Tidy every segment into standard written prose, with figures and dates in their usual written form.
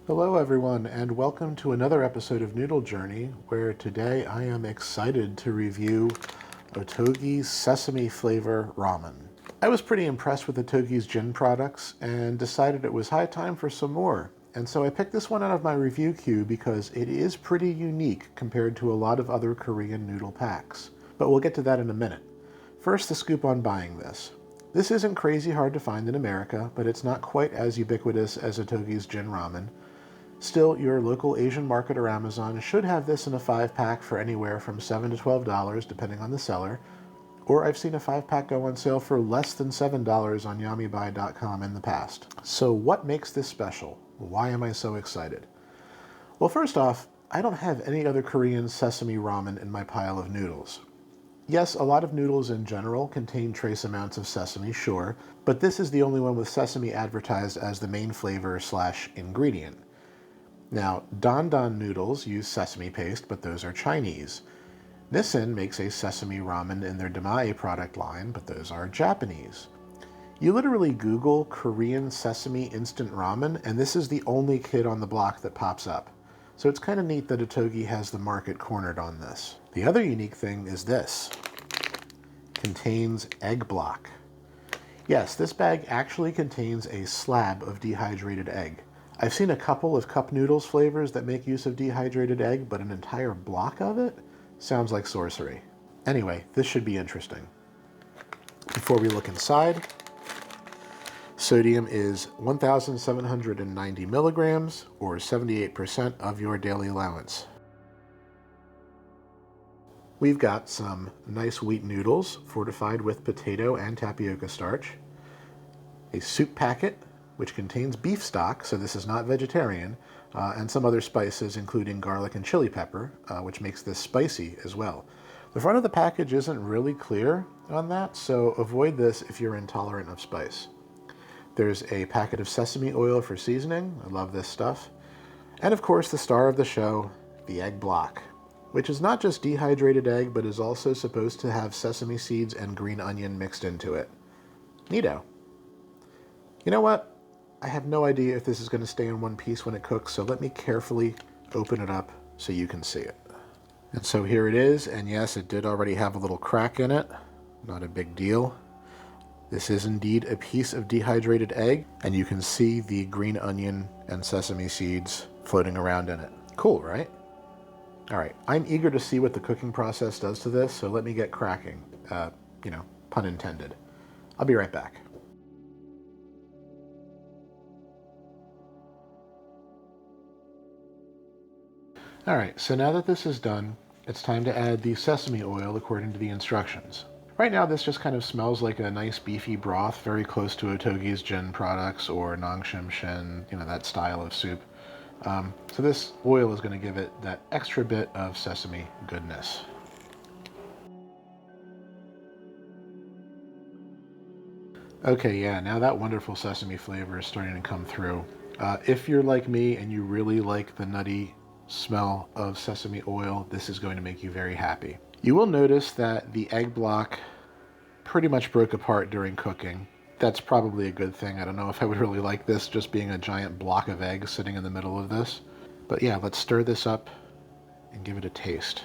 Hello everyone, and welcome to another episode of Noodle Journey, where today I am excited to review Ottogi's Sesame flavor ramen. I was pretty impressed with Ottogi's gin products and decided it was high time for some more. And so I picked this one out of my review queue because it is pretty unique compared to a lot of other Korean noodle packs. But we'll get to that in a minute. First, the scoop on buying this. This isn't crazy hard to find in America, but it's not quite as ubiquitous as Ottogi's gin ramen. Still, your local Asian market or Amazon should have this in a 5-pack for anywhere from $7 to $12, depending on the seller. Or I've seen a 5-pack go on sale for less than $7 on YummyBuy.com in the past. So what makes this special? Why am I so excited? Well, first off, I don't have any other Korean sesame ramen in my pile of noodles. Yes, a lot of noodles in general contain trace amounts of sesame, sure, but this is the only one with sesame advertised as the main flavor/ingredient. Now, Don Don noodles use sesame paste, but those are Chinese. Nissin makes a sesame ramen in their Damae product line, but those are Japanese. You literally Google Korean sesame instant ramen, and this is the only kid on the block that pops up. So it's kind of neat that Ottogi has the market cornered on this. The other unique thing is this. Contains egg block. Yes, this bag actually contains a slab of dehydrated egg. I've seen a couple of cup noodles flavors that make use of dehydrated egg, but an entire block of it sounds like sorcery. Anyway, this should be interesting. Before we look inside, sodium is 1,790 milligrams, or 78% of your daily allowance. We've got some nice wheat noodles fortified with potato and tapioca starch, a soup packet which contains beef stock, so this is not vegetarian, and some other spices including garlic and chili pepper, which makes this spicy as well. The front of the package isn't really clear on that, so avoid this if you're intolerant of spice. There's a packet of sesame oil for seasoning. I love this stuff. And of course, the star of the show, the egg block, which is not just dehydrated egg, but is also supposed to have sesame seeds and green onion mixed into it. Neato. You know what? I have no idea if this is going to stay in one piece when it cooks, so let me carefully open it up so you can see it. And so here it is, and yes, it did already have a little crack in it. Not a big deal. This is indeed a piece of dehydrated egg, and you can see the green onion and sesame seeds floating around in it. Cool, right? All right, I'm eager to see what the cooking process does to this, so let me get cracking. Pun intended. I'll be right back. All right, so now that this is done, it's time to add the sesame oil according to the instructions. Right now, this just kind of smells like a nice beefy broth, very close to Ottogi's gin products or Nongshim Shin, that style of soup. So this oil is going to give it that extra bit of sesame goodness. Okay, yeah, now that wonderful sesame flavor is starting to come through. If you're like me and you really like the nutty smell of sesame oil, this is going to make you very happy. You will notice that the egg block pretty much broke apart during cooking. That's probably a good thing. I don't know if I would really like this just being a giant block of eggs sitting in the middle of this. But yeah, let's stir this up and give it a taste.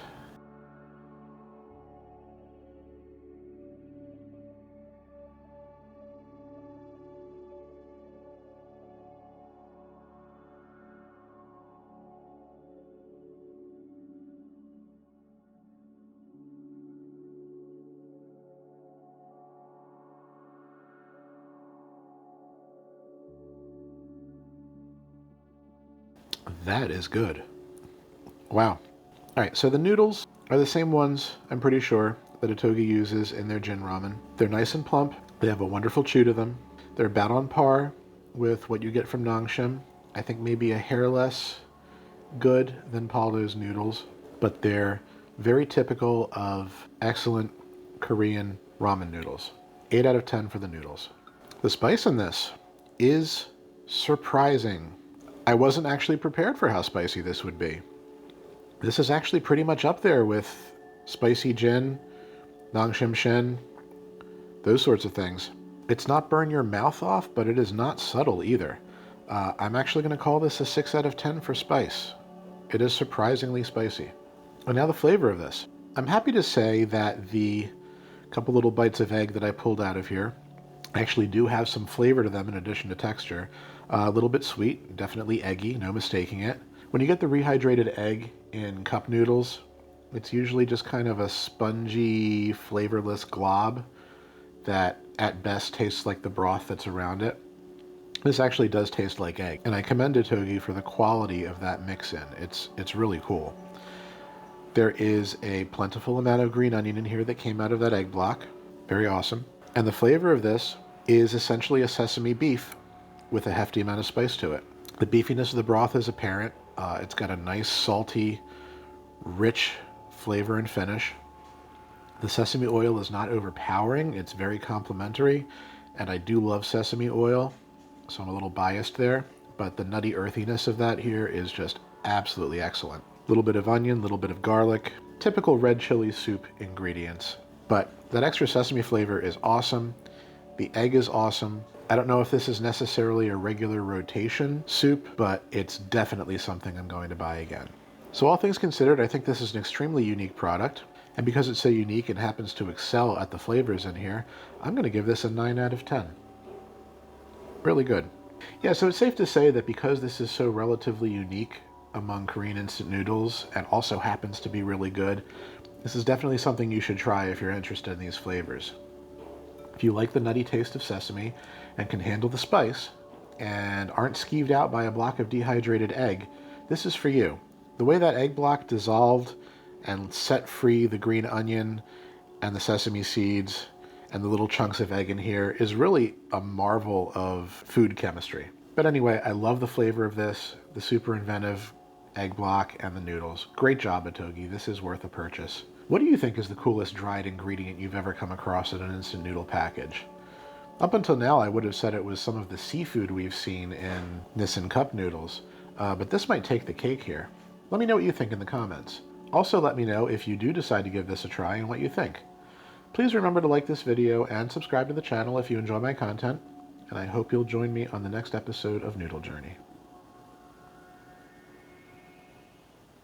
That is good. Wow. All right, so the noodles are the same ones, I'm pretty sure, that Ottogi uses in their gin ramen. They're nice and plump. They have a wonderful chew to them. They're about on par with what you get from Nongshim. I think maybe a hair less good than Paldo's noodles, but they're very typical of excellent Korean ramen noodles. 8 out of 10 for the noodles. The spice in this is surprising. I wasn't actually prepared for how spicy this would be. This is actually pretty much up there with spicy gin, Nongshim Shin, those sorts of things. It's not burn your mouth off, but it is not subtle either. I'm actually going to call this a 6 out of 10 for spice. It is surprisingly spicy. And now the flavor of this. I'm happy to say that the couple little bites of egg that I pulled out of here actually do have some flavor to them in addition to texture. A little bit sweet, definitely eggy, no mistaking it. When you get the rehydrated egg in cup noodles, it's usually just kind of a spongy, flavorless glob that at best tastes like the broth that's around it. This actually does taste like egg, and I commend Ottogi for the quality of that mix-in. It's really cool. There is a plentiful amount of green onion in here that came out of that egg block. Very awesome. And the flavor of this is essentially a sesame beef with a hefty amount of spice to it. The beefiness of the broth is apparent. It's got a nice, salty, rich flavor and finish. The sesame oil is not overpowering. It's very complimentary, and I do love sesame oil, so I'm a little biased there, but the nutty earthiness of that here is just absolutely excellent. A little bit of onion, a little bit of garlic, typical red chili soup ingredients. But that extra sesame flavor is awesome. The egg is awesome. I don't know if this is necessarily a regular rotation soup, but it's definitely something I'm going to buy again. So all things considered, I think this is an extremely unique product. And because it's so unique and happens to excel at the flavors in here, I'm going to give this a 9 out of 10. Really good. Yeah, so it's safe to say that because this is so relatively unique among Korean instant noodles and also happens to be really good, this is definitely something you should try if you're interested in these flavors. If you like the nutty taste of sesame and can handle the spice and aren't skeeved out by a block of dehydrated egg, this is for you. The way that egg block dissolved and set free the green onion and the sesame seeds and the little chunks of egg in here is really a marvel of food chemistry. But anyway, I love the flavor of this, the super inventive egg block and the noodles. Great job, Ottogi. This is worth a purchase. What do you think is the coolest dried ingredient you've ever come across in an instant noodle package? Up until now, I would have said it was some of the seafood we've seen in Nissin cup noodles, but this might take the cake here. Let me know what you think in the comments. Also, let me know if you do decide to give this a try and what you think. Please remember to like this video and subscribe to the channel if you enjoy my content, and I hope you'll join me on the next episode of Noodle Journey.